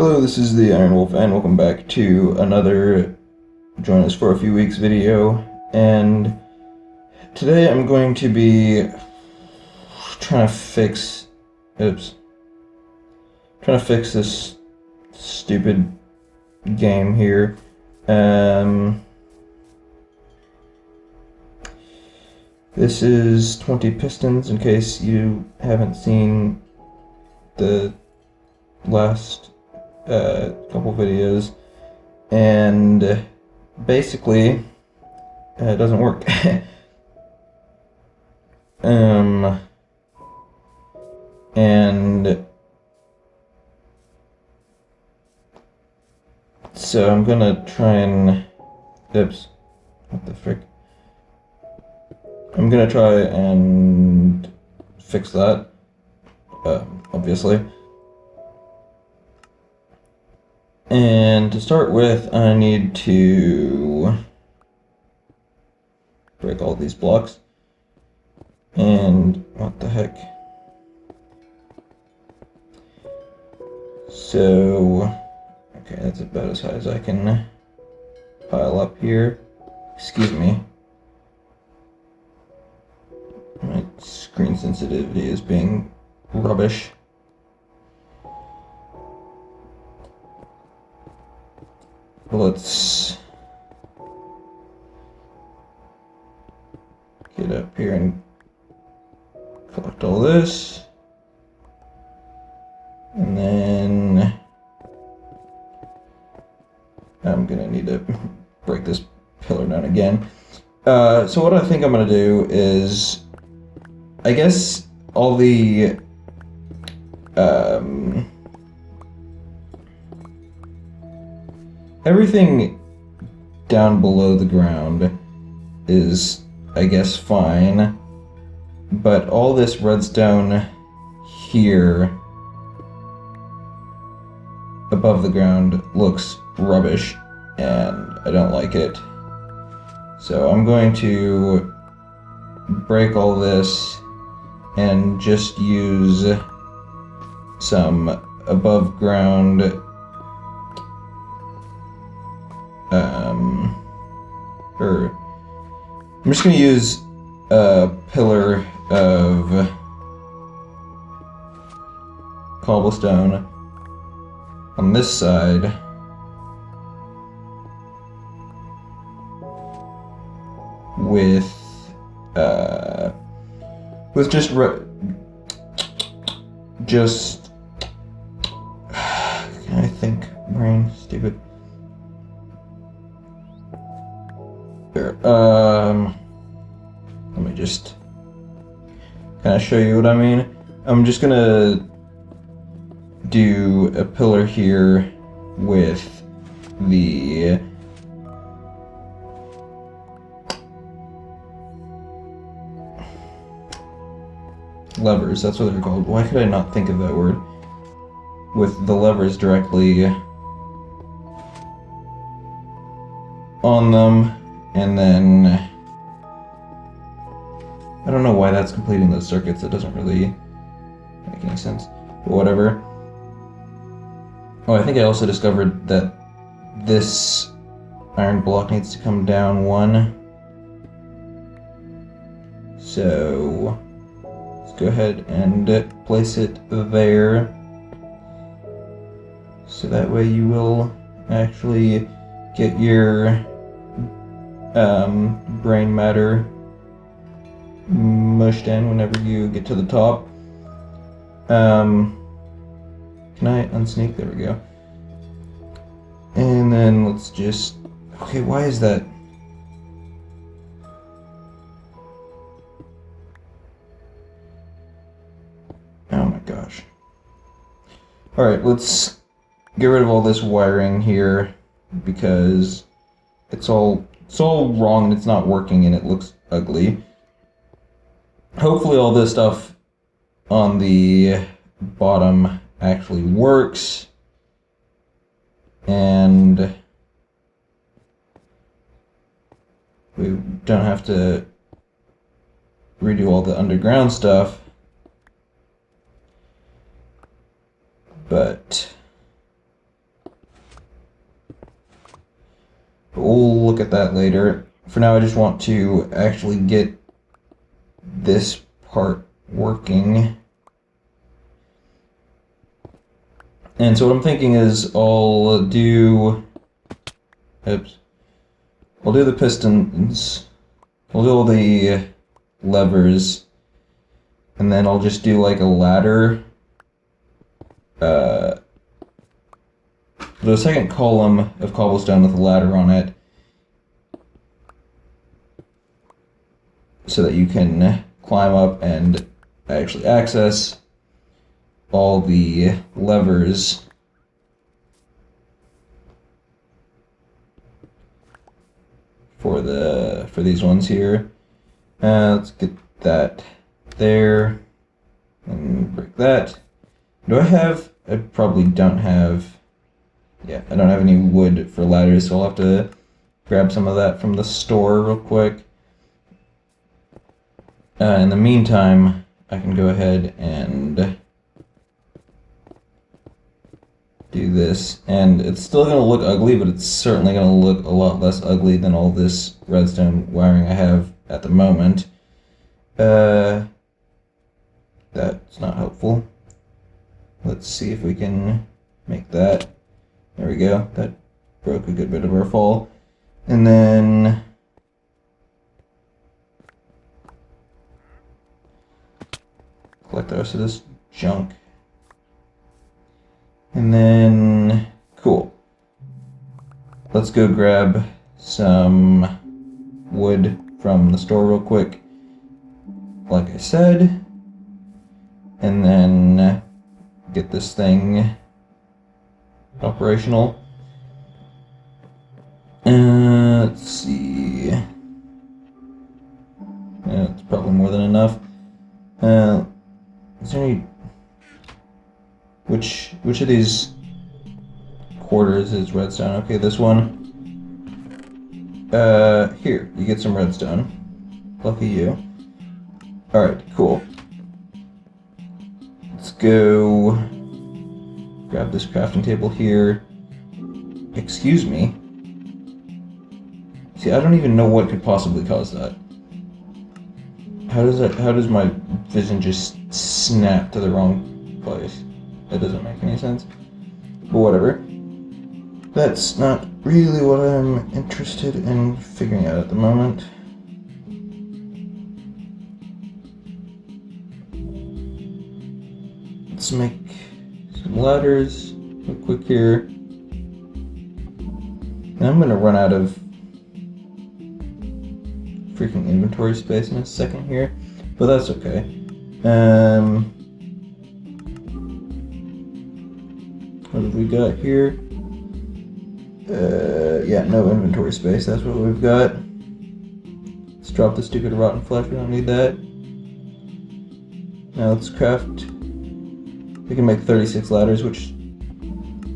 Hello, this is the Iron Wolf, and welcome back to another Join Us for a Few Weeks video. And today I'm going to be trying to fix this stupid game here. This is 20 Pistons, in case you haven't seen the last couple videos, and basically it doesn't work. And so I'm gonna try and what the frick? I'm gonna try and fix that, obviously. And to start with, I need to break all these blocks. And what the heck? So, okay, that's about as high as I can pile up here. Excuse me. My screen sensitivity is being rubbish. Let's get up here and collect all this. And then I'm gonna need to break this pillar down again. So what I think I'm gonna do is, I guess all the everything down below the ground is, I guess, fine, but all this redstone here above the ground looks rubbish, and I don't like it. So I'm going to break all this and just use some above ground I'm just going to use a pillar of cobblestone on this side with just can I think, brain, stupid. There, let me just kind of show you what I mean. I'm just gonna do a pillar here with the levers, that's what they're called. Why could I not think of that word? With the levers directly on them, and then I don't know why that's completing those circuits. It doesn't really make any sense, but whatever. Oh, I think I also discovered that this iron block needs to come down one. So let's go ahead and place it there. So that way you will actually get your brain matter mushed in whenever you get to the top. Can I unsneak? There we go. And then let's just... Okay, why is that? Oh my gosh. Alright, let's get rid of all this wiring here, because it's all wrong and it's not working and it looks ugly. Hopefully all this stuff on the bottom actually works, and we don't have to redo all the underground stuff. But But we'll look at that later. For now, I just want to actually get this part working. And so what I'm thinking is I'll do the pistons, I'll do all the levers, and then I'll just do like a ladder. The second column of cobblestone with a ladder on it, so that you can climb up and actually access all the levers. For these ones here. Let's get that there and break that. Do I have? I probably don't have. Yeah, I don't have any wood for ladders, so I'll have to grab some of that from the store real quick. In the meantime, I can go ahead and do this, and it's still going to look ugly, but it's certainly going to look a lot less ugly than all this redstone wiring I have at the moment. That's not helpful. Let's see if we can make that. There we go. That broke a good bit of our fall. And then collect the rest of this junk. And then, cool. Let's go grab some wood from the store real quick, like I said, and then get this thing operational. Let's see. It's probably more than enough. Is there any... Which of these quarters is redstone? Okay, this one. Here, you get some redstone. Lucky you. Alright, cool. Let's go grab this crafting table here. Excuse me. See, I don't even know what could possibly cause that. How does my vision just snap to the wrong place? That doesn't make any sense. But whatever. That's not really what I'm interested in figuring out at the moment. Let's make some ladders real quick here. And I'm gonna run out of freaking inventory space in a second here, but that's okay. What have we got here? Yeah, no inventory space, that's what we've got. Let's drop the stupid rotten flesh, we don't need that. Now let's craft... We can make 36 ladders, which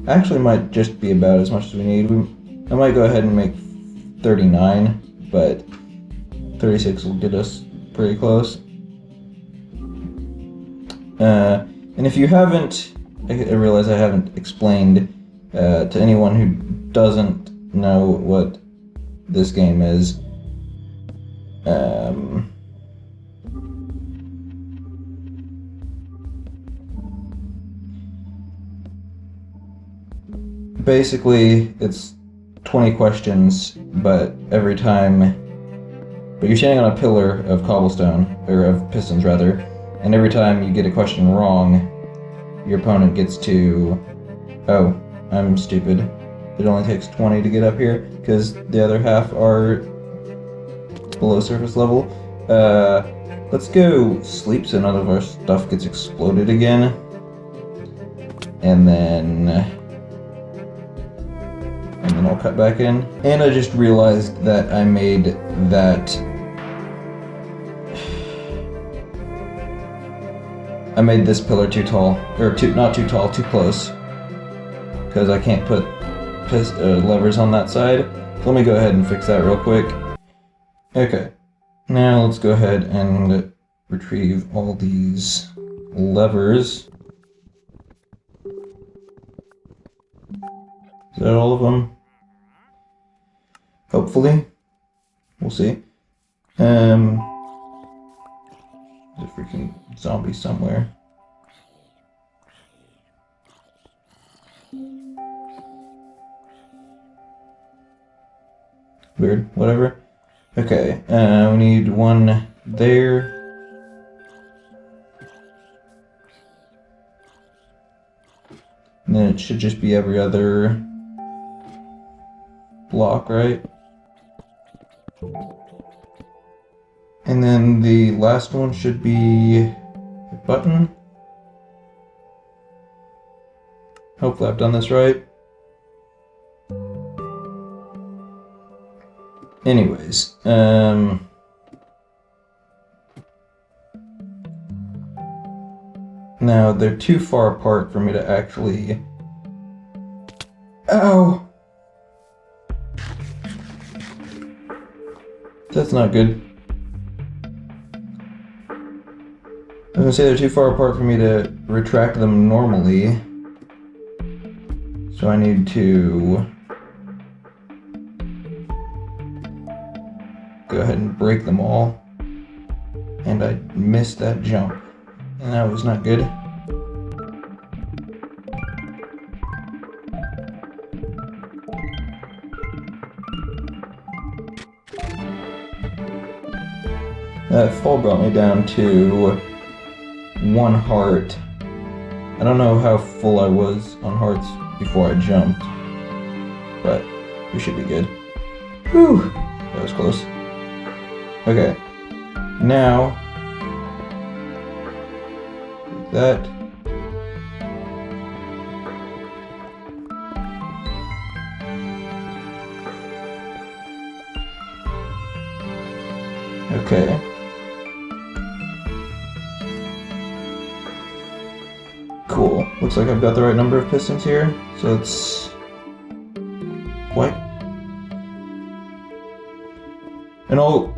actually might just be about as much as we need. I might go ahead and make 39, but 36 will get us pretty close. And if you haven't, I realize I haven't explained to anyone who doesn't know what this game is. Basically, it's 20 questions, but every time... But you're standing on a pillar of cobblestone, or of pistons rather, and every time you get a question wrong, your opponent gets to... Oh, I'm stupid. It only takes 20 to get up here, because the other half are below surface level. Let's go sleep so none of our stuff gets exploded again. And then I'll cut back in. And I just realized that I made that... I made this pillar too tall. Or not too tall, too close. Because I can't put levers on that side. So let me go ahead and fix that real quick. Okay. Now let's go ahead and retrieve all these levers. Is that all of them? Hopefully. We'll see. There's a freaking zombie somewhere. Weird, whatever. Okay, we need one there. And then it should just be every other block, right? And then the last one should be a button. Hopefully I've done this right. Anyways, now they're too far apart for me to actually... Ow! That's not good. I was gonna say they're too far apart for me to retract them normally. So I need to go ahead and break them all. And I missed that jump. And that was not good. That fall brought me down to 1 heart. I don't know how full I was on hearts before I jumped, but we should be good. Whew, that was close. Okay, now that. Okay. Cool. Looks like I've got the right number of pistons here. So it's... What? And I'll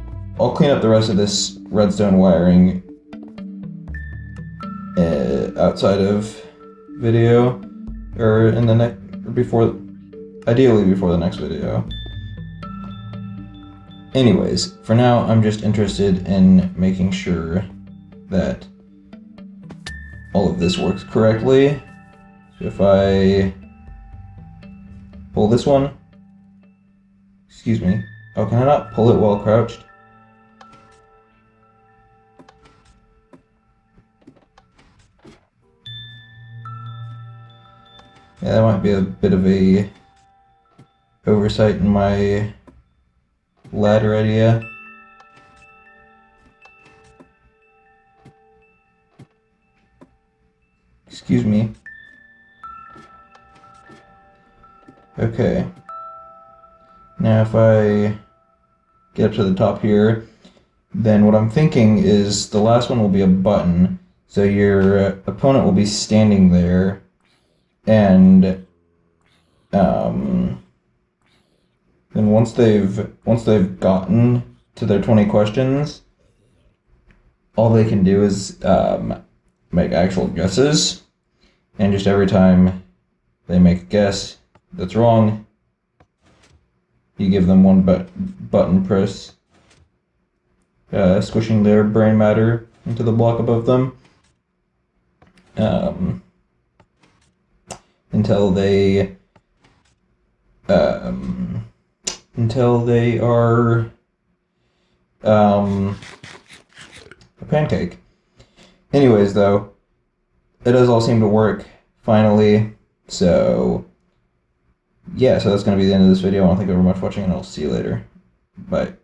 clean up the rest of this redstone wiring outside of video, or in the next, or before, ideally before the next video. Anyways, for now I'm just interested in making sure that all of this works correctly. So if I pull this one, excuse me, oh, can I not pull it while crouched? Yeah, that might be a bit of a oversight in my ladder idea. Excuse me. Okay. Now if I get up to the top here, then what I'm thinking is the last one will be a button. So your opponent will be standing there, and then once they've gotten to their 20 questions, all they can do is make actual guesses, and just every time they make a guess that's wrong, you give them one button press, squishing their brain matter into the block above them, until they are a pancake. Anyways, though, it does all seem to work finally. So yeah, so that's going to be the end of this video. I want to thank you very much for watching, and I'll see you later. Bye.